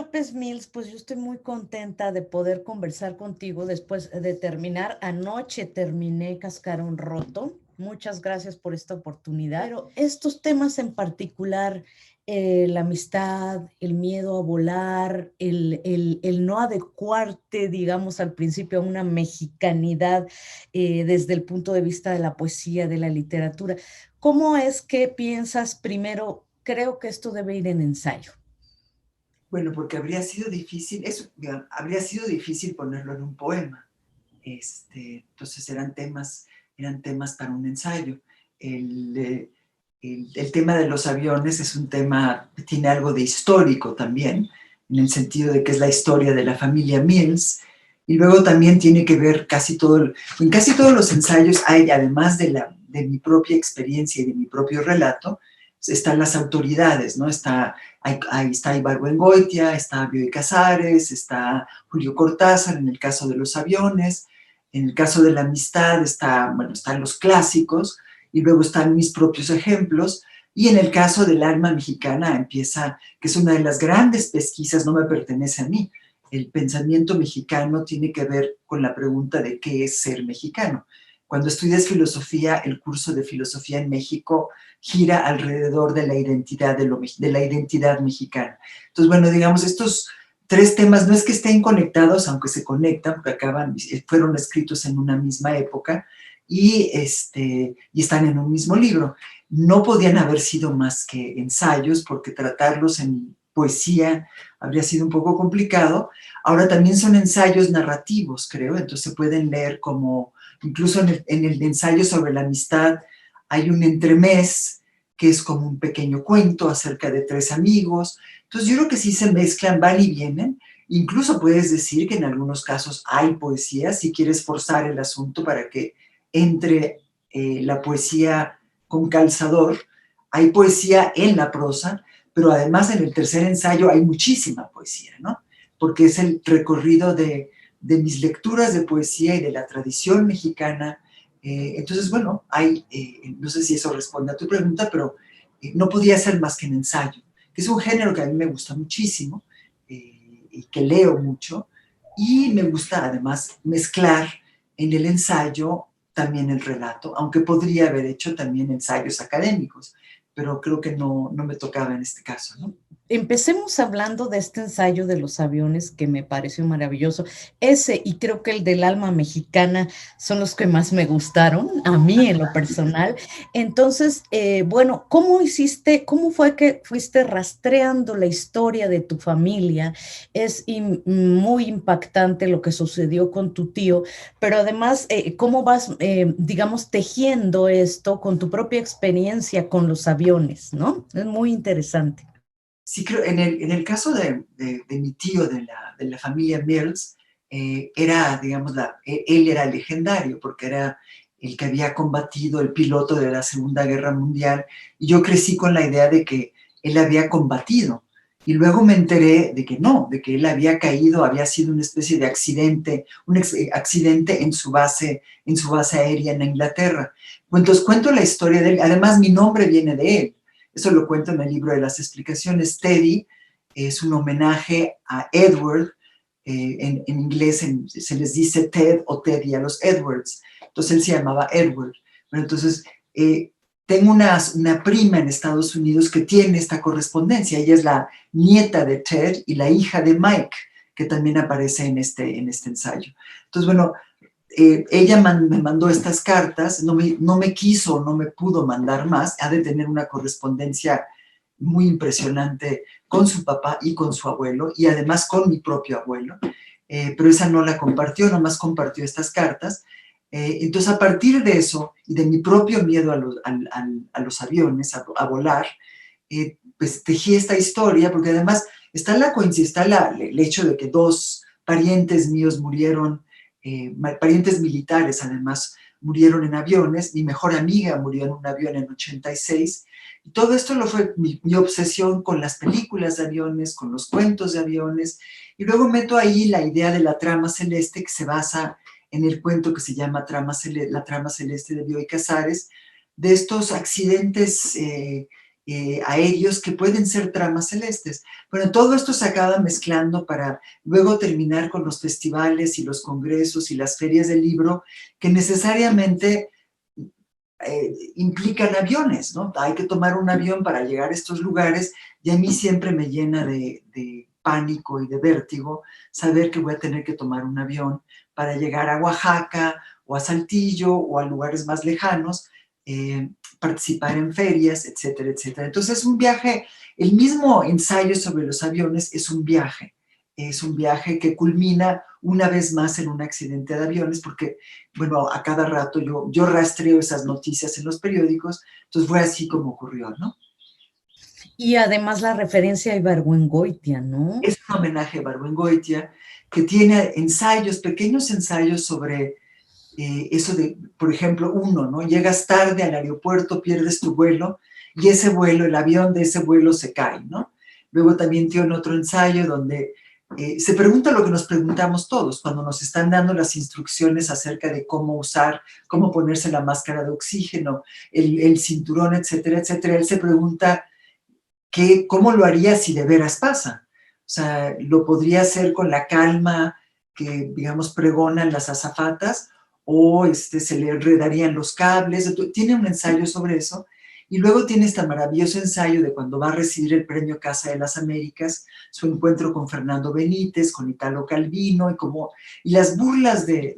López Mills, pues yo estoy muy contenta de poder conversar contigo después de terminar. Anoche terminé Cascarón Roto. Muchas gracias por esta oportunidad. Pero estos temas en particular, la amistad, el miedo a volar, el no adecuarte, digamos, al principio a una mexicanidad desde el punto de vista de la poesía, de la literatura. ¿Cómo es que piensas primero? Creo que esto debe ir en ensayo. Bueno, porque habría sido difícil, habría sido difícil ponerlo en un poema. Entonces eran temas para un ensayo. El, eh, el tema de los aviones es un tema que tiene algo de histórico también, en el sentido de que es la historia de la familia Mills, y luego también tiene que ver en casi todos los ensayos hay, además de mi propia experiencia y de mi propio relato, están las autoridades, ¿no? Ahí está Ibargüengoitia, está Bioy Casares, está Julio Cortázar en el caso de los aviones, en el caso de la amistad están los clásicos y luego están mis propios ejemplos. Y en el caso del alma mexicana empieza, que es una de las grandes pesquisas, no me pertenece a mí. El pensamiento mexicano tiene que ver con la pregunta de qué es ser mexicano. Cuando estudias filosofía, el curso de filosofía en México gira alrededor de la identidad, de la identidad mexicana. Entonces, bueno, digamos, estos tres temas no es que estén conectados, aunque se conectan, porque fueron escritos en una misma época y están en un mismo libro. No podían haber sido más que ensayos, porque tratarlos en poesía habría sido un poco complicado. Ahora también son ensayos narrativos, creo, entonces se pueden leer como, incluso en el ensayo sobre la amistad, hay un entremés que es como un pequeño cuento acerca de tres amigos. Entonces yo creo que sí se mezclan, van y vienen. Incluso puedes decir que en algunos casos hay poesía, si quieres forzar el asunto para que entre la poesía con calzador. Hay poesía en la prosa, pero además en el tercer ensayo hay muchísima poesía, ¿no? Porque es el recorrido de mis lecturas de poesía y de la tradición mexicana. Entonces, bueno, no sé si eso responde a tu pregunta, pero no podía ser más que en ensayo, que es un género que a mí me gusta muchísimo y que leo mucho, y me gusta además mezclar en el ensayo también el relato, aunque podría haber hecho también ensayos académicos, pero creo que no me tocaba en este caso, ¿no? Empecemos hablando de este ensayo de los aviones que me pareció maravilloso. Ese y creo que el del alma mexicana son los que más me gustaron, a mí en lo personal. Entonces, bueno, ¿cómo hiciste, cómo fue que fuiste rastreando la historia de tu familia? Es muy impactante lo que sucedió con tu tío, pero además, ¿cómo vas, digamos, tejiendo esto con tu propia experiencia con los aviones, ¿no? Es muy interesante. Sí, creo, en el caso de mi tío, de la familia Mills, era, digamos, él era legendario porque era el que había combatido, el piloto de la Segunda Guerra Mundial, y yo crecí con la idea de que él había combatido. Y luego me enteré de que no, de que él había caído, había sido una especie de accidente, accidente en su base aérea en Inglaterra. Entonces cuento la historia de él, además mi nombre viene de él. Eso lo cuento en el libro de las explicaciones. Teddy es un homenaje a Edward. En inglés se les dice Ted o Teddy a los Edwards. Entonces él se llamaba Edward. Bueno, entonces tengo una prima en Estados Unidos que tiene esta correspondencia. Ella es la nieta de Ted y la hija de Mike, que también aparece en este ensayo. Entonces, bueno, ella me mandó estas cartas, no me quiso, no me pudo mandar más, ha de tener una correspondencia muy impresionante con su papá y con su abuelo, y además con mi propio abuelo, pero esa no la compartió, nomás compartió estas cartas. Entonces, a partir de eso y de mi propio miedo a los aviones, a volar, pues tejí esta historia, porque además está el hecho de que dos parientes míos murieron, parientes militares además, murieron en aviones. Mi mejor amiga murió en un avión en 86. Y todo esto lo fue mi obsesión con las películas de aviones, con los cuentos de aviones. Y luego meto ahí la idea de la trama celeste, que se basa en el cuento que se llama La trama celeste de Bioy Casares, de estos accidentes aéreos que pueden ser tramas celestes. Bueno, todo esto se acaba mezclando para luego terminar con los festivales y los congresos y las ferias del libro que necesariamente implican aviones, ¿no? Hay que tomar un avión para llegar a estos lugares y a mí siempre me llena de pánico y de vértigo saber que voy a tener que tomar un avión para llegar a Oaxaca o a Saltillo o a lugares más lejanos, participar en ferias, etcétera, etcétera. Entonces, un viaje, el mismo ensayo sobre los aviones es un viaje que culmina una vez más en un accidente de aviones, porque, bueno, a cada rato yo rastreo esas noticias en los periódicos, entonces fue así como ocurrió, ¿no? Y además la referencia a Ibargüengoitia, ¿no? Es un homenaje a Ibargüengoitia, que tiene ensayos, pequeños ensayos sobre eso de, por ejemplo, uno, ¿no? Llegas tarde al aeropuerto, pierdes tu vuelo, y ese vuelo, el avión de ese vuelo se cae, ¿no? Luego también tiene otro ensayo donde se pregunta lo que nos preguntamos todos cuando nos están dando las instrucciones acerca de cómo usar, cómo ponerse la máscara de oxígeno, el cinturón, etcétera, etcétera. Él se pregunta cómo lo haría si de veras pasa. O sea, lo podría hacer con la calma que, digamos, pregonan las azafatas, o se le enredarían los cables. Tiene un ensayo sobre eso. Y luego tiene este maravilloso ensayo de cuando va a recibir el premio Casa de las Américas, su encuentro con Fernando Benítez, con Italo Calvino, y las burlas de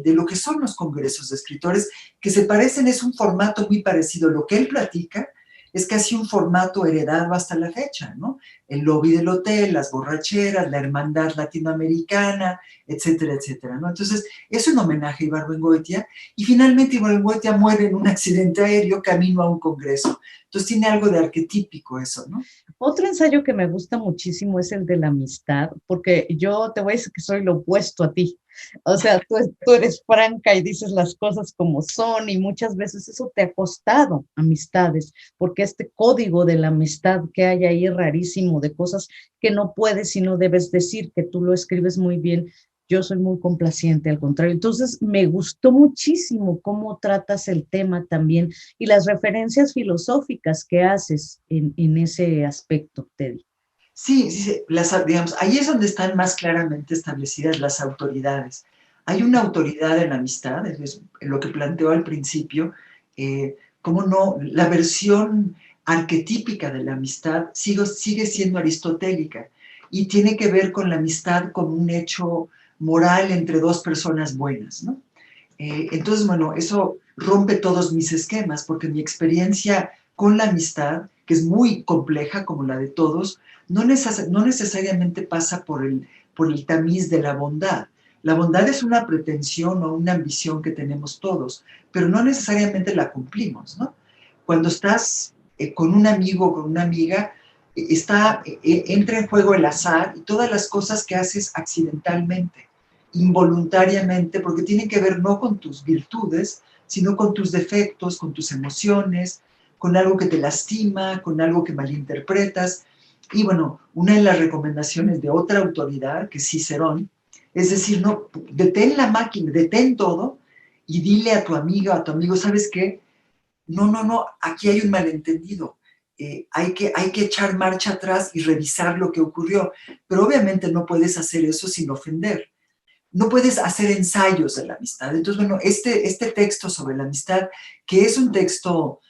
lo que son los congresos de escritores, que se parecen, es un formato muy parecido. Lo que él platica es casi un formato heredado hasta la fecha, ¿no? El lobby del hotel, las borracheras, la hermandad latinoamericana, etcétera, etcétera, ¿no? Entonces, es un homenaje a Ibargüengoitia, y finalmente Ibargüengoitia muere en un accidente aéreo camino a un congreso. Entonces, tiene algo de arquetípico eso, ¿no? Otro ensayo que me gusta muchísimo es el de la amistad, porque yo te voy a decir que soy lo opuesto a ti. O sea, tú eres franca y dices las cosas como son, y muchas veces eso te ha costado amistades, porque este código de la amistad que hay ahí rarísimo, de cosas que no puedes y no debes decir, que tú lo escribes muy bien. Yo soy muy complaciente, al contrario. Entonces, me gustó muchísimo cómo tratas el tema también y las referencias filosóficas que haces en ese aspecto, Teddy. Sí, sí, digamos, ahí es donde están más claramente establecidas las autoridades. Hay una autoridad en la amistad, es lo que planteó al principio, cómo no, la versión arquetípica de la amistad sigue siendo aristotélica y tiene que ver con la amistad como un hecho moral entre dos personas buenas, ¿no? Entonces, bueno, eso rompe todos mis esquemas, porque mi experiencia con la amistad, que es muy compleja como la de todos, no necesariamente pasa por el tamiz de la bondad. La bondad es una pretensión o una ambición que tenemos todos, pero no necesariamente la cumplimos, ¿no? Cuando estás con un amigo o con una amiga, entra en juego el azar y todas las cosas que haces accidentalmente, involuntariamente, porque tienen que ver no con tus virtudes, sino con tus defectos, con tus emociones, con algo que te lastima, con algo que malinterpretas. Y bueno, una de las recomendaciones de otra autoridad, que es Cicerón, es decir, no, detén la máquina, detén todo y dile a tu amiga o a tu amigo, ¿sabes qué? No, no, no, aquí hay un malentendido. Hay que echar marcha atrás y revisar lo que ocurrió. Pero obviamente no puedes hacer eso sin ofender. No puedes hacer ensayos de la amistad. Entonces, bueno, este texto sobre la amistad, que es un texto,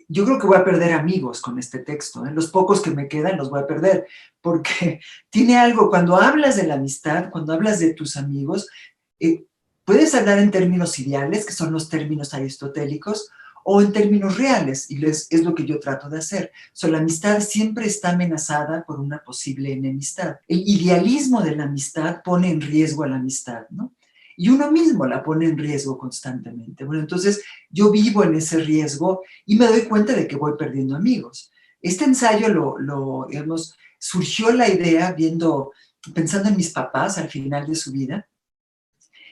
yo creo que voy a perder amigos con este texto, ¿eh? Los pocos que me quedan los voy a perder, porque tiene algo, cuando hablas de la amistad, cuando hablas de tus amigos, eh, puedes hablar en términos ideales, que son los términos aristotélicos, o en términos reales, y es lo que yo trato de hacer. So, la amistad siempre está amenazada por una posible enemistad. El idealismo de la amistad pone en riesgo a la amistad, ¿no? Y uno mismo la pone en riesgo constantemente. Bueno, entonces yo vivo en ese riesgo y me doy cuenta de que voy perdiendo amigos. Este ensayo digamos, surgió la idea pensando en mis papás al final de su vida.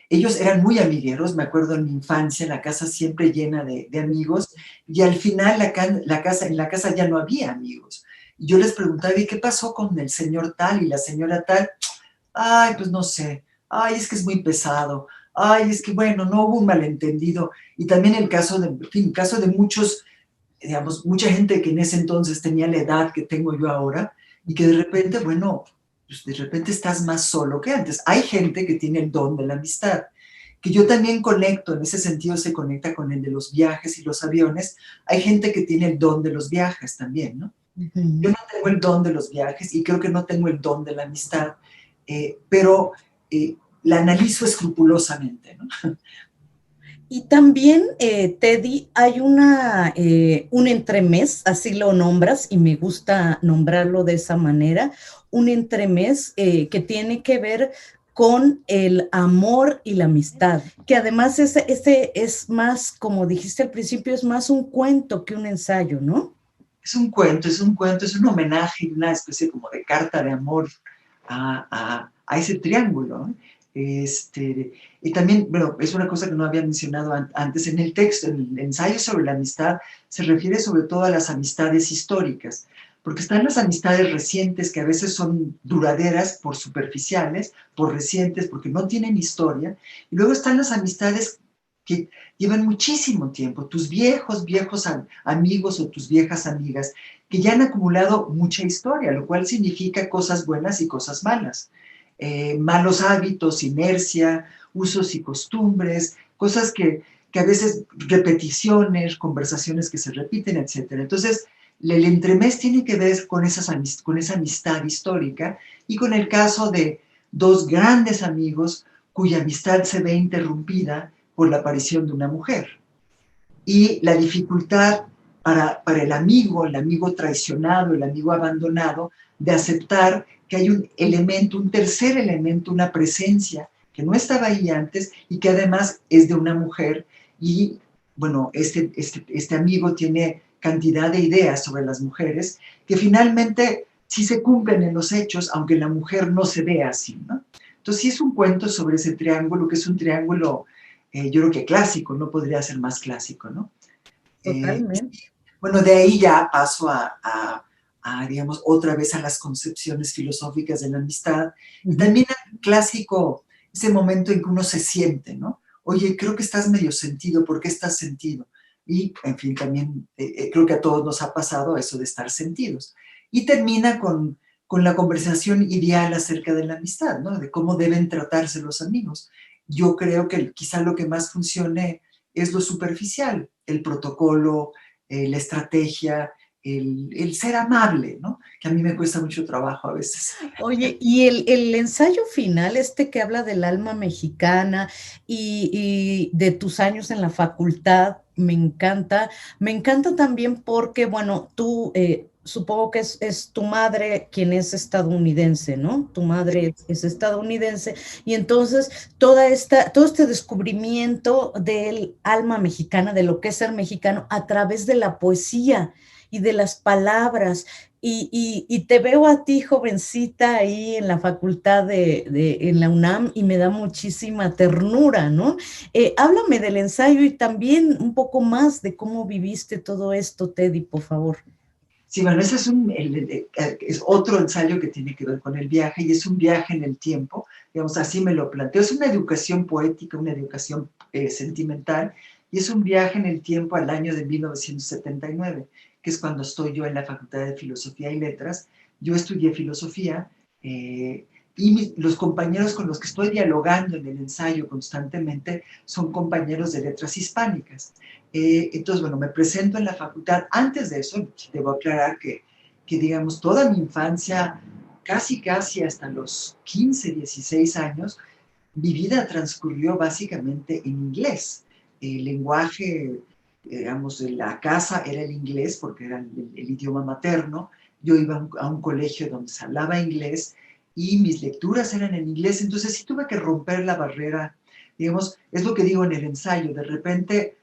Ellos eran muy amigueros, me acuerdo en mi infancia, la casa siempre llena de amigos, y al final en la casa ya no había amigos. Y yo les preguntaba, ¿y qué pasó con el señor tal y la señora tal? Ay, pues no sé. Ay, es que es muy pesado. Ay, es que bueno, no hubo un malentendido. Y también el caso de, en fin, caso de muchos digamos, mucha gente que en ese entonces tenía la edad que tengo yo ahora y que de repente, bueno, pues de repente estás más solo que antes. Hay gente que tiene el don de la amistad, que yo también conecto, en ese sentido se conecta con el de los viajes y los aviones. Hay gente que tiene el don de los viajes también, ¿no? Yo Ujú. no tengo el don de los viajes y creo que no tengo el don de la amistad, pero la analizo escrupulosamente, ¿no? Y también, Teddy, hay un entremés, así lo nombras, y me gusta nombrarlo de esa manera, un entremés que tiene que ver con el amor y la amistad, que además ese es más, como dijiste al principio, es más un cuento que un ensayo, ¿no? Es un cuento, es un cuento, es un homenaje, una especie como de carta de amor a ese triángulo, ¿no? Y también, bueno, es una cosa que no había mencionado antes en el texto, en el ensayo sobre la amistad, se refiere sobre todo a las amistades históricas, porque están las amistades recientes que a veces son duraderas por superficiales, por recientes, porque no tienen historia, y luego están las amistades que llevan muchísimo tiempo, tus viejos amigos o tus viejas amigas, que ya han acumulado mucha historia, lo cual significa cosas buenas y cosas malas. Malos hábitos, inercia, usos y costumbres, cosas que a veces repeticiones, conversaciones que se repiten, etcétera. Entonces, el entremés tiene que ver con con esa amistad histórica y con el caso de dos grandes amigos cuya amistad se ve interrumpida por la aparición de una mujer. Y la dificultad para el amigo traicionado, el amigo abandonado, de aceptar que hay un elemento, un tercer elemento, una presencia que no estaba ahí antes y que además es de una mujer. Y bueno, este amigo tiene cantidad de ideas sobre las mujeres que finalmente sí se cumplen en los hechos, aunque la mujer no se vea así, ¿no? Entonces sí es un cuento sobre ese triángulo, que es un triángulo, yo creo que clásico, no podría ser más clásico, ¿no? Eh, Totalmente. bueno, de ahí ya paso digamos, otra vez a las concepciones filosóficas de la amistad y Ujú. también al clásico, ese momento en que uno se siente, ¿no? Oye, creo que estás medio sentido, ¿por qué estás sentido? Y, en fin, también creo que a todos nos ha pasado eso de estar sentidos. Y termina con la conversación ideal acerca de la amistad, ¿no? De cómo deben tratarse los amigos. Yo creo que quizá lo que más funcione es lo superficial, el protocolo, la estrategia, el ser amable, ¿no? Que a mí me cuesta mucho trabajo a veces. Oye, y el ensayo final, este que habla del alma mexicana y de tus años en la facultad, me encanta también porque, bueno, tú supongo que es tu madre quien es estadounidense, ¿no? Tu madre es estadounidense y entonces todo este descubrimiento del alma mexicana, de lo que es ser mexicano a través de la poesía y de las palabras y te veo a ti, jovencita, ahí en la facultad en la UNAM y me da muchísima ternura, ¿no? Háblame del ensayo y también un poco más de cómo viviste todo esto, Teddy, por favor. Sí, bueno, ese es otro ensayo que tiene que ver con el viaje y es un viaje en el tiempo, digamos, así me lo planteo. Es una educación poética, una educación sentimental y es un viaje en el tiempo al año de 1979, que es cuando estoy yo en la Facultad de Filosofía y Letras. Yo estudié filosofía y los compañeros con los que estoy dialogando en el ensayo constantemente son compañeros de letras hispánicas. Entonces, bueno, me presento en la facultad. Antes de eso, debo aclarar que, digamos, toda mi infancia, casi hasta los 15, 16 años, mi vida transcurrió básicamente en inglés. El lenguaje, digamos, de la casa era el inglés porque era el idioma materno. Yo iba a un colegio donde se hablaba inglés y mis lecturas eran en inglés. Entonces sí tuve que romper la barrera. Digamos, es lo que digo en el ensayo. De repente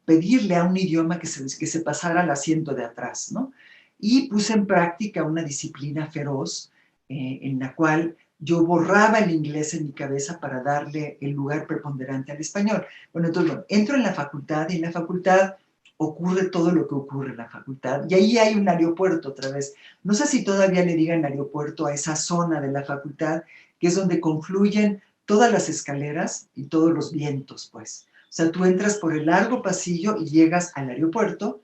pedirle a un idioma que se pasara al asiento de atrás, ¿no? Y puse en práctica una disciplina feroz en la cual yo borraba el inglés en mi cabeza para darle el lugar preponderante al español. Bueno, entonces, bueno, entro en la facultad y en la facultad ocurre todo lo que ocurre en la facultad. Y ahí hay un aeropuerto otra vez. No sé si todavía le digan aeropuerto a esa zona de la facultad, que es donde confluyen todas las escaleras y todos los vientos, pues. O sea, tú entras por el largo pasillo y llegas al aeropuerto,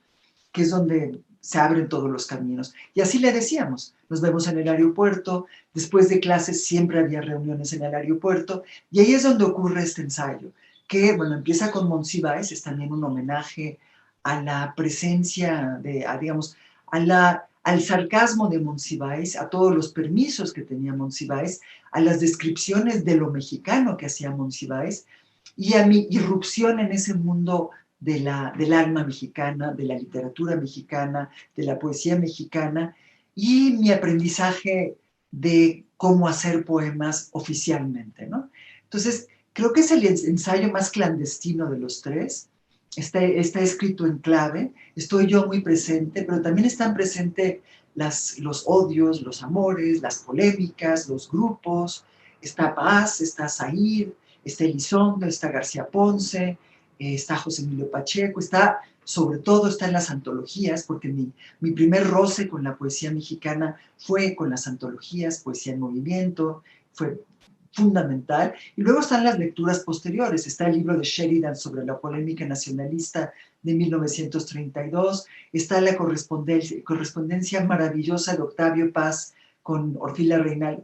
que es donde se abren todos los caminos. Y así le decíamos, nos vemos en el aeropuerto, después de clases siempre había reuniones en el aeropuerto, y ahí es donde ocurre este ensayo, que, bueno, empieza con Monsiváis, es también un homenaje a la presencia de, digamos, al sarcasmo de Monsiváis, a todos los permisos que tenía Monsiváis, a las descripciones de lo mexicano que hacía Monsiváis, y a mi irrupción en ese mundo del alma mexicana, de la literatura mexicana, de la poesía mexicana, y mi aprendizaje de cómo hacer poemas oficialmente, ¿no? Entonces, creo que es el ensayo más clandestino de los tres. Está escrito en clave, estoy yo muy presente, pero también están presentes los odios, los amores, las polémicas, los grupos. Está Paz, está Said, está Elizondo, está García Ponce, está José Emilio Pacheco, está, sobre todo está en las antologías, porque mi primer roce con la poesía mexicana fue con las antologías, Poesía en Movimiento, fue fundamental. Y luego están las lecturas posteriores. Está el libro de Sheridan sobre la polémica nacionalista de 1932. Está la correspondencia maravillosa de Octavio Paz con Orfila Reynal,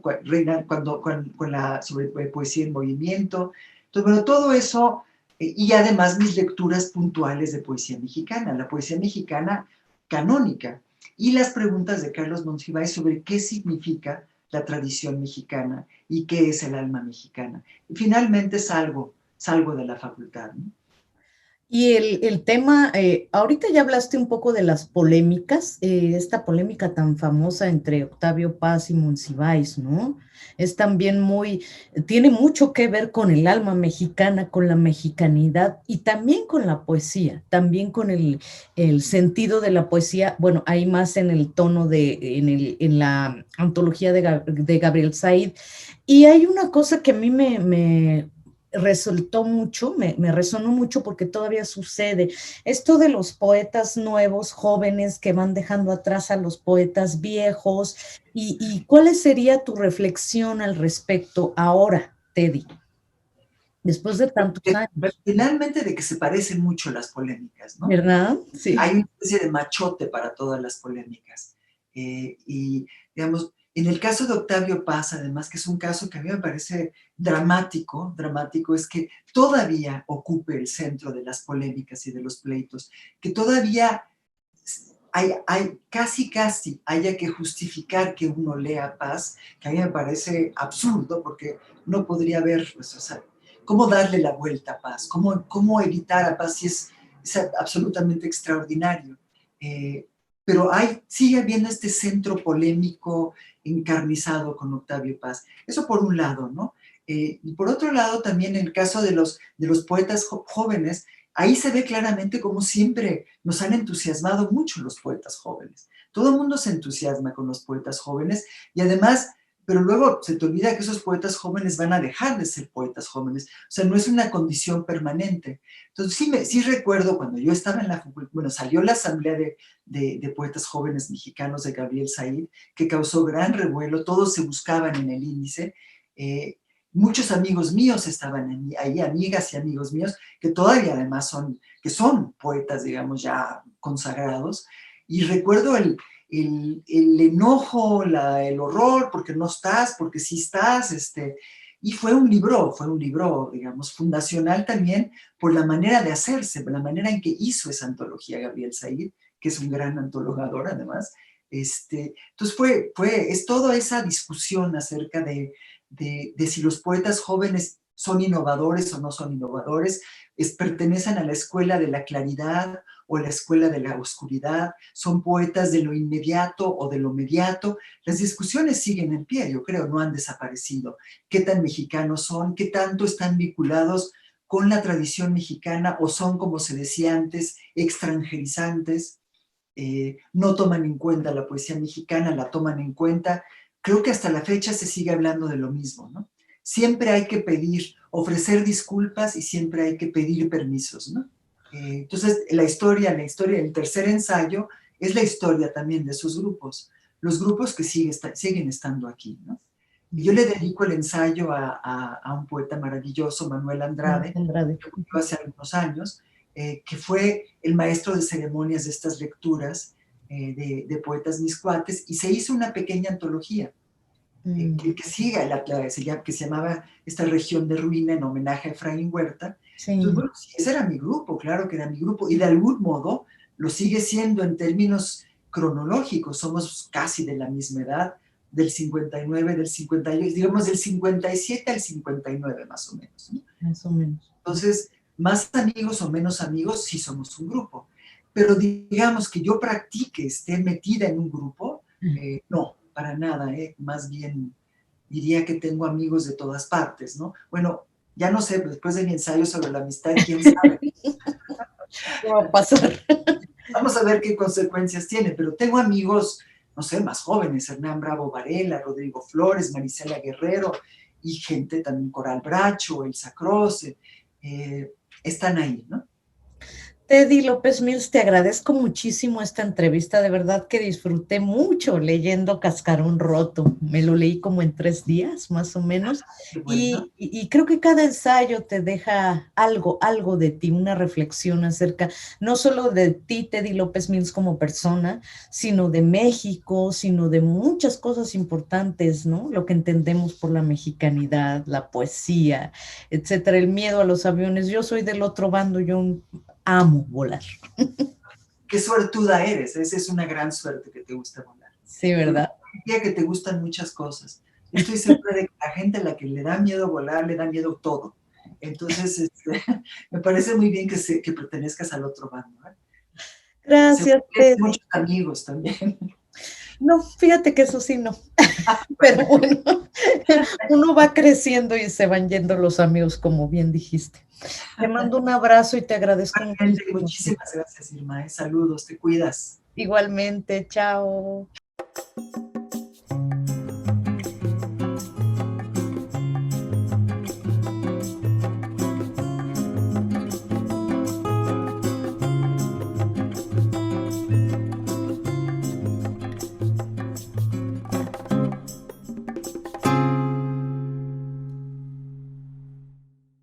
sobre poesía en movimiento. Entonces, bueno, todo eso, y además mis lecturas puntuales de poesía mexicana, la poesía mexicana canónica, y las preguntas de Carlos Monsiváis sobre qué significa la tradición mexicana y qué es el alma mexicana. Y finalmente salgo de la facultad, ¿no? Y el tema, ahorita ya hablaste un poco de las polémicas, esta polémica tan famosa entre Octavio Paz y Monsiváis, ¿no? Es también tiene mucho que ver con el alma mexicana, con la mexicanidad y también con la poesía, también con el sentido de la poesía, bueno, hay más en el tono en la antología de Gabriel Said. Y hay una cosa que a mí me resultó mucho, me resonó mucho porque todavía sucede. Esto de los poetas nuevos, jóvenes que van dejando atrás a los poetas viejos. ¿Y cuál sería tu reflexión al respecto ahora, Teddy? Después de tantos años, Finalmente de que se parecen mucho las polémicas, ¿no? ¿verdad? Hay Sí. una especie de machote para todas las polémicas. Y, digamos, en el caso de Octavio Paz, además, que es un caso que a mí me parece dramático es que todavía ocupe el centro de las polémicas y de los pleitos, que todavía casi haya que justificar que uno lea Paz, que a mí me parece absurdo, porque no podría haber, pues, o sea, cómo darle la vuelta a Paz, cómo evitar a Paz si es absolutamente extraordinario. Pero sigue habiendo este centro polémico encarnizado con Octavio Paz. Eso por un lado, ¿no? Y por otro lado, también en el caso de los poetas jóvenes, ahí se ve claramente cómo siempre nos han entusiasmado mucho los poetas jóvenes. Todo el mundo se entusiasma con los poetas jóvenes y además, pero luego se te olvida que esos poetas jóvenes van a dejar de ser poetas jóvenes. O sea, no es una condición permanente. Entonces, sí recuerdo cuando yo estaba en la facultad, bueno, salió la Asamblea de Poetas Jóvenes Mexicanos de Gabriel Said, que causó gran revuelo, todos se buscaban en el índice. Muchos amigos míos estaban ahí, amigas y amigos míos, que todavía además son poetas, digamos, ya consagrados. Y recuerdo el enojo, el horror, porque no estás, porque sí estás, y fue un libro, digamos, fundacional también por la manera de hacerse, por la manera en que hizo esa antología Gabriel Said, que es un gran antologador además. Entonces es toda esa discusión acerca de si los poetas jóvenes son innovadores o no son innovadores, pertenecen a la escuela de la claridad o a la escuela de la oscuridad, son poetas de lo inmediato o de lo mediato. Las discusiones siguen en pie, yo creo, no han desaparecido. ¿Qué tan mexicanos son? ¿Qué tanto están vinculados con la tradición mexicana o son, como se decía antes, extranjerizantes? No toman en cuenta la poesía mexicana, la toman en cuenta. Creo que hasta la fecha se sigue hablando de lo mismo, ¿no? Siempre hay que ofrecer disculpas y siempre hay que pedir permisos, ¿no? Entonces, la historia, el tercer ensayo es la historia también de esos grupos, los grupos que siguen estando aquí, ¿no? Y yo le dedico el ensayo a un poeta maravilloso, Manuel Andrade, Andrade. que murió hace algunos años, que fue el maestro de ceremonias de estas lecturas de poetas mis cuates, y se hizo una pequeña antología que siga, que se llamaba Esta región de ruina en homenaje a Efraín Huerta. Entonces, Sí, bueno, sí, ese era mi grupo, claro que era mi grupo, y de algún modo lo sigue siendo en términos cronológicos, somos casi de la misma edad, del 59, del 58, digamos del 57 al 59 más o menos, ¿no? más o menos. Entonces, más amigos o menos amigos, sí somos un grupo. Pero digamos que yo practique, esté metida en un grupo, no, para nada, más bien diría que tengo amigos de todas partes, ¿no? Bueno, ya no sé, después de mi ensayo sobre la amistad, quién sabe. ¿Qué va a pasar? Vamos a ver qué consecuencias tiene, pero tengo amigos, no sé, más jóvenes, Hernán Bravo Varela, Rodrigo Flores, Marisela Guerrero, y gente también, Coral Bracho, Elsa Croce, están ahí, ¿no? Teddy López Mills, te agradezco muchísimo esta entrevista, de verdad que disfruté mucho leyendo Cascarón Roto, me lo leí como en 3 días más o menos, Qué bueno. y creo que cada ensayo te deja algo de ti, una reflexión acerca no solo de ti, Teddy López Mills como persona, sino de México, sino de muchas cosas importantes, ¿no? Lo que entendemos por la mexicanidad, la poesía, etcétera, el miedo a los aviones. Yo soy del otro bando, yo amo volar. Qué suertuda eres, esa es una gran suerte que te gusta volar. Sí, Porque ¿verdad? significa que te gustan muchas cosas. Yo estoy segura de que la gente a la que le da miedo volar, le da miedo todo. Entonces, me parece muy bien que pertenezcas al otro bando, ¿eh? Seguro Gracias, que tienes Teddy. muchos amigos también. No, fíjate que eso sí no. Pero bueno, uno va creciendo y se van yendo los amigos, como bien dijiste. Te mando un abrazo y te agradezco muchísimo. Muchísimas gracias, Irma. Saludos, te cuidas. Igualmente, chao.